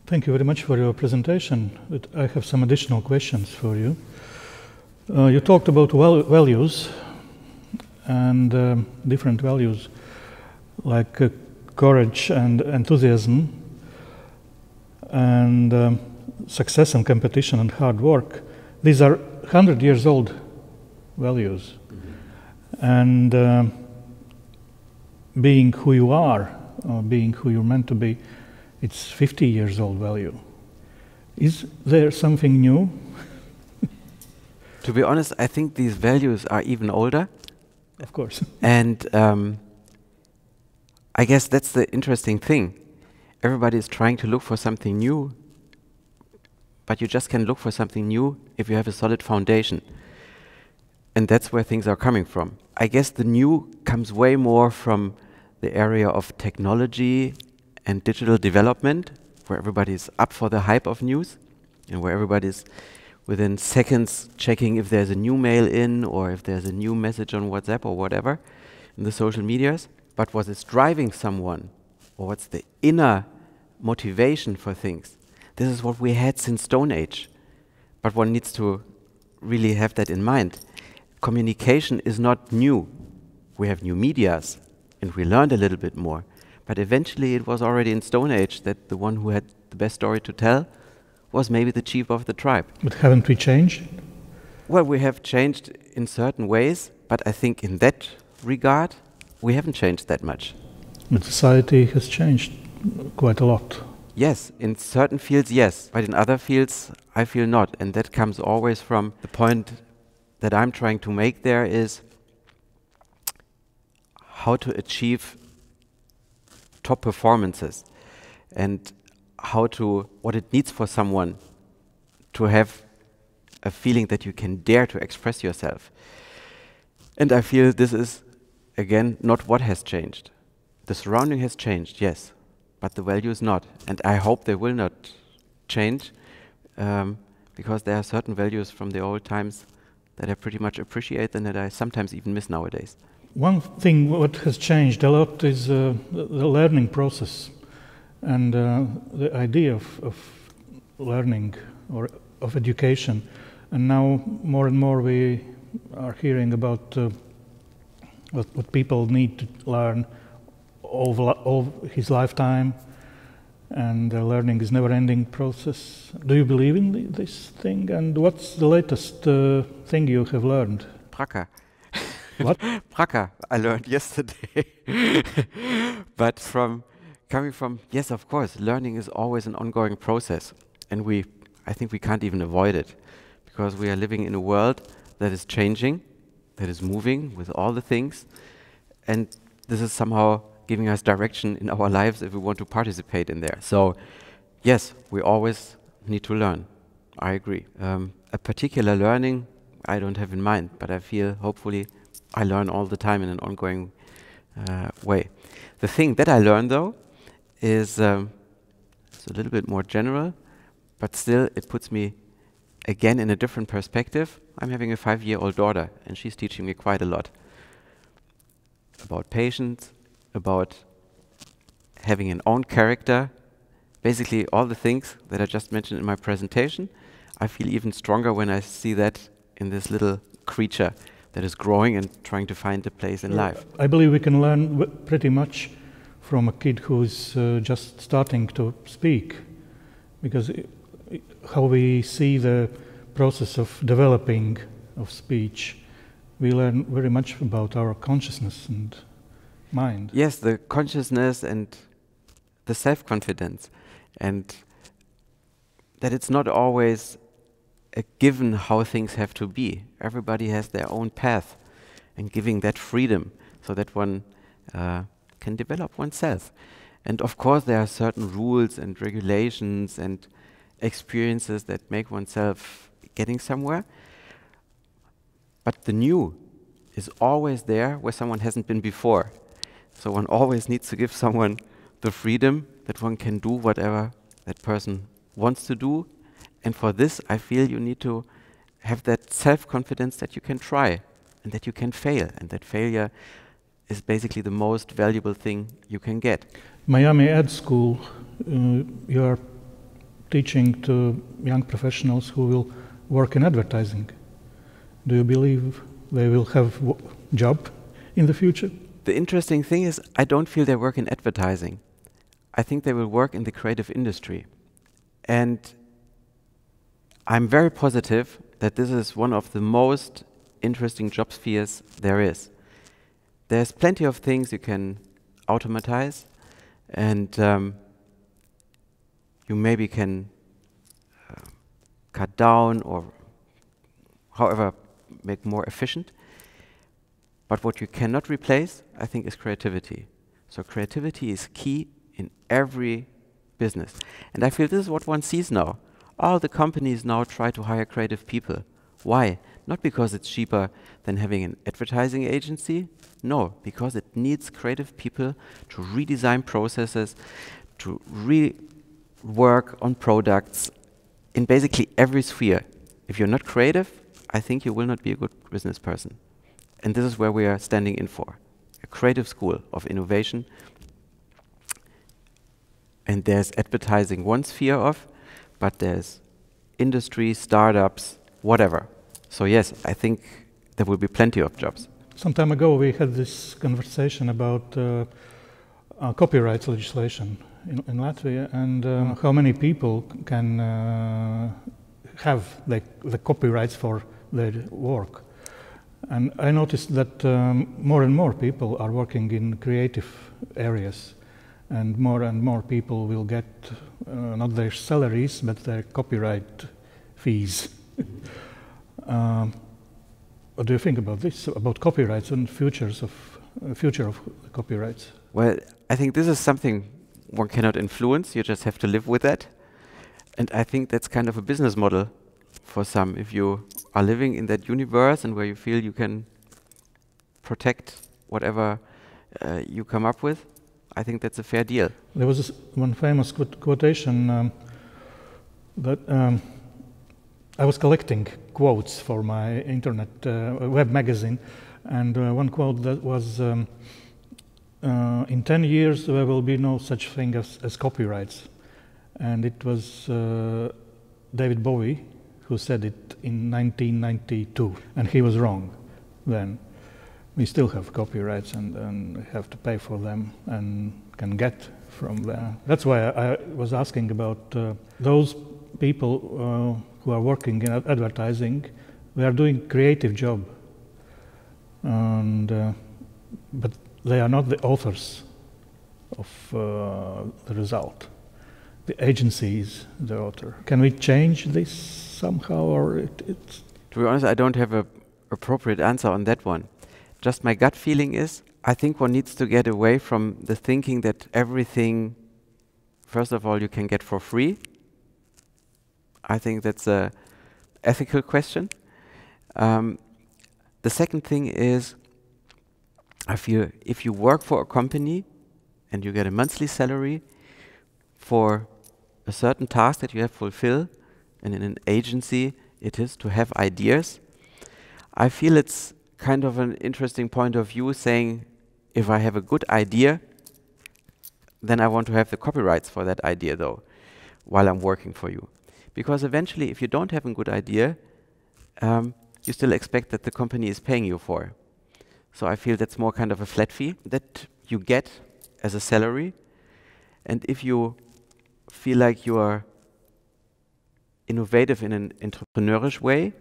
Thank you very much for your presentation. I have some additional questions for you. You talked about values and different values like courage and enthusiasm and success and competition and hard work. These are 100 years old values. And being who you are, or being who you're meant to be, it's 50 years old value. Is there something new? To be honest, I think these values are even older. Of course. And I guess that's the interesting thing. Everybody is trying to look for something new, but you just can look for something new if you have a solid foundation. And that's where things are coming from. I guess the new comes way more from the area of technology and digital development, where everybody's up for the hype of news and where everybody's within seconds checking if there's a new mail in or if there's a new message on WhatsApp or whatever in the social medias. But what is driving someone, or what's the inner motivation for things, this is what we had since Stone Age. But one needs to really have that in mind. Communication is not new. We have new medias, and we learned a little bit more. But eventually it was already in Stone Age that the one who had the best story to tell was maybe the chief of the tribe. But haven't we changed? Well, we have changed in certain ways, but I think in that regard, we haven't changed that much. But society has changed quite a lot. Yes, in certain fields, yes. But in other fields, I feel not. And that comes always from the point that I'm trying to make there is how to achieve top performances and what it needs for someone to have a feeling that you can dare to express yourself. And I feel this is, again, not what has changed. The surrounding has changed, yes, but the value is not. And I hope they will not change because there are certain values from the old times that I pretty much appreciate and that I sometimes even miss nowadays. One thing what has changed a lot is the learning process and the idea of learning or of education. And now more and more we are hearing about what people need to learn all his lifetime, and learning is never-ending process. Do you believe in this thing? And what's the latest thing you have learned? Pracker. What? Pracker, I learned yesterday. But coming from, yes, of course, learning is always an ongoing process. And I think we can't even avoid it, because we are living in a world that is changing, that is moving with all the things. And this is somehow giving us direction in our lives if we want to participate in there. So, yes, we always need to learn. I agree. A particular learning I don't have in mind, but I feel hopefully I learn all the time in an ongoing way. The thing that I learn, though, is it's a little bit more general, but still it puts me again in a different perspective. I'm having a 5-year-old daughter, and she's teaching me quite a lot about patience, about having an own character, basically all the things that I just mentioned in my presentation. I feel even stronger when I see that in this little creature that is growing and trying to find a place in life. I believe we can learn pretty much from a kid who's just starting to speak, because how we see the process of developing of speech, we learn very much about our consciousness and mind. Yes, the consciousness and the self-confidence, and that it's not always a given how things have to be. Everybody has their own path, and giving that freedom so that one can develop oneself. And of course there are certain rules and regulations and experiences that make oneself getting somewhere. But the new is always there where someone hasn't been before. So one always needs to give someone the freedom that one can do whatever that person wants to do. And for this, I feel you need to have that self-confidence that you can try and that you can fail. And that failure is basically the most valuable thing you can get. Miami Ed School, you are teaching to young professionals who will work in advertising? Do you believe they will have a job in the future? The interesting thing is, I don't feel they work in advertising. I think they will work in the creative industry. And I'm very positive that this is one of the most interesting job spheres there is. There's plenty of things you can automatize, and you maybe can cut down or however make more efficient. But what you cannot replace, I think, is creativity. So creativity is key in every business. And I feel this is what one sees now. All the companies now try to hire creative people. Why? Not because it's cheaper than having an advertising agency. No, because it needs creative people to redesign processes, to rework on products in basically every sphere. If you're not creative, I think you will not be a good business person. And this is where we are standing in for. A creative school of innovation. And there's advertising one sphere of, but there's industry, startups, whatever. So yes, I think there will be plenty of jobs. Some time ago we had this conversation about copyright legislation in Latvia and how many people can have the copyrights for their work. And I noticed that more and more people are working in creative areas, and more people will get not their salaries but their copyright fees. What do you think about this, about copyrights and future of copyrights? Well, I think this is something one cannot influence. You just have to live with that. And I think that's kind of a business model for some. If you are living in that universe and where you feel you can protect whatever you come up with, I think that's a fair deal. There was one famous quotation that I was collecting quotes for my internet web magazine, and one quote that was, in 10 years there will be no such thing as copyrights. And it was David Bowie who said it in 1992, and he was wrong then. We still have copyrights and have to pay for them and can get from there. That's why I was asking about those people who are working in advertising. They are doing creative job, and but they are not the authors of the result. The agency is the author. Can we change this somehow, or it's? To be honest, I don't have an appropriate answer on that one. Just my gut feeling is, I think one needs to get away from the thinking that everything, first of all, you can get for free. I think that's an ethical question. The second thing is, I feel if you work for a company and you get a monthly salary for a certain task that you have to fulfill, and in an agency it is to have ideas, I feel it's kind of an interesting point of view saying, if I have a good idea, then I want to have the copyrights for that idea though, while I'm working for you. Because eventually, if you don't have a good idea, you still expect that the company is paying you for. So I feel that's more kind of a flat fee that you get as a salary. And if you feel like you are innovative in an entrepreneurish way,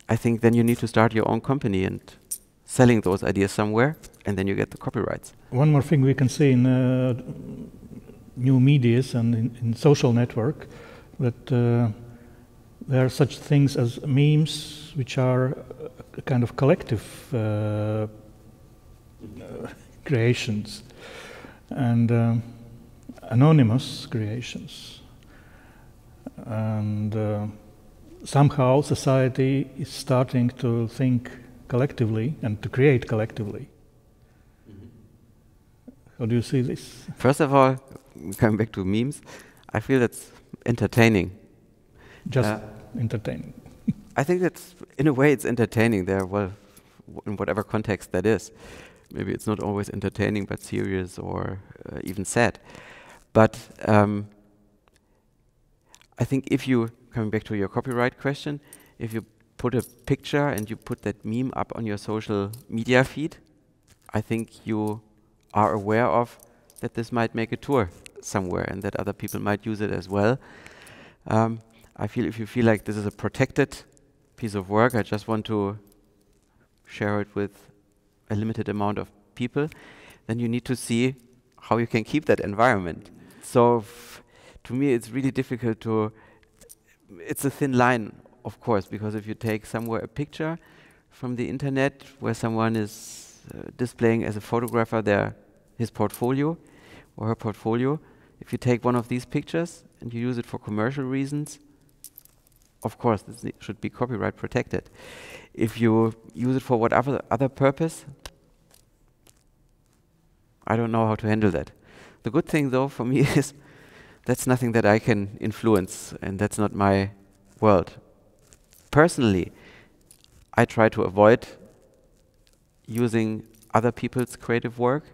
I think then you need to start your own company and selling those ideas somewhere, and then you get the copyrights. One more thing we can see in new medias and in social network, that there are such things as memes, which are a kind of collective creations, and anonymous creations. And somehow society is starting to think collectively and to create collectively. How do you see this? First of all, coming back to memes, I feel that's entertaining. Just entertaining. I think that's, in a way, it's entertaining there, well, in whatever context that is. Maybe it's not always entertaining, but serious or even sad. But I think if you, coming back to your copyright question, if you put a picture and you put that meme up on your social media feed, I think you are aware of that this might make a tour somewhere and that other people might use it as well. I feel if you feel like this is a protected piece of work, I just want to share it with a limited amount of people, then you need to see how you can keep that environment. So to me, it's really difficult to, it's a thin line, of course, because if you take somewhere a picture from the internet where someone is displaying as a photographer his portfolio or her portfolio, if you take one of these pictures and you use it for commercial reasons, of course, this should be copyright protected. If you use it for whatever other purpose, I don't know how to handle that. The good thing, though, for me is that's nothing that I can influence, and that's not my world. Personally, I try to avoid using other people's creative work,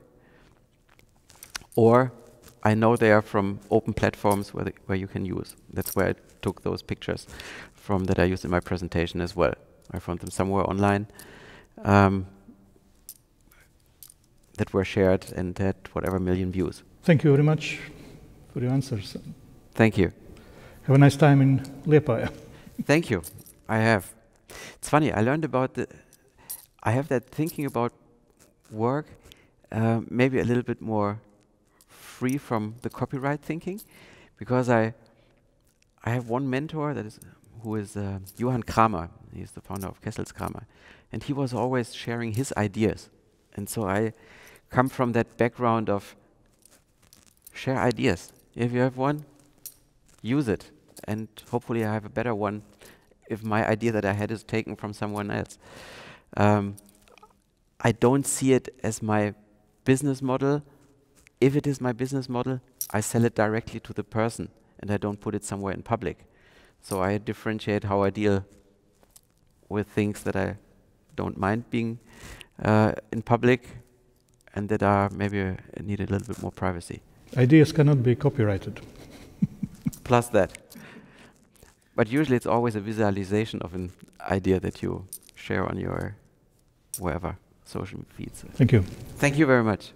or I know they are from open platforms where you can use. That's where I took those pictures from that I used in my presentation as well. I found them somewhere online that were shared and had whatever million views. Thank you very much for your answers. Thank you. Have a nice time in Liepāja. Thank you. I have. It's funny, I learned about I have that thinking about work, maybe a little bit more free from the copyright thinking, because I have one mentor who is Johann Kramer. He's the founder of Kesselskramer, and he was always sharing his ideas. And so I come from that background of share ideas. If you have one, use it, and hopefully I have a better one if my idea that I had is taken from someone else. I don't see it as my business model. If it is my business model, I sell it directly to the person and I don't put it somewhere in public. So I differentiate how I deal with things that I don't mind being in public and that are maybe need a little bit more privacy. Ideas cannot be copyrighted. Plus that. But usually it's always a visualization of an idea that you share on your wherever social feeds. Thank you. Thank you very much.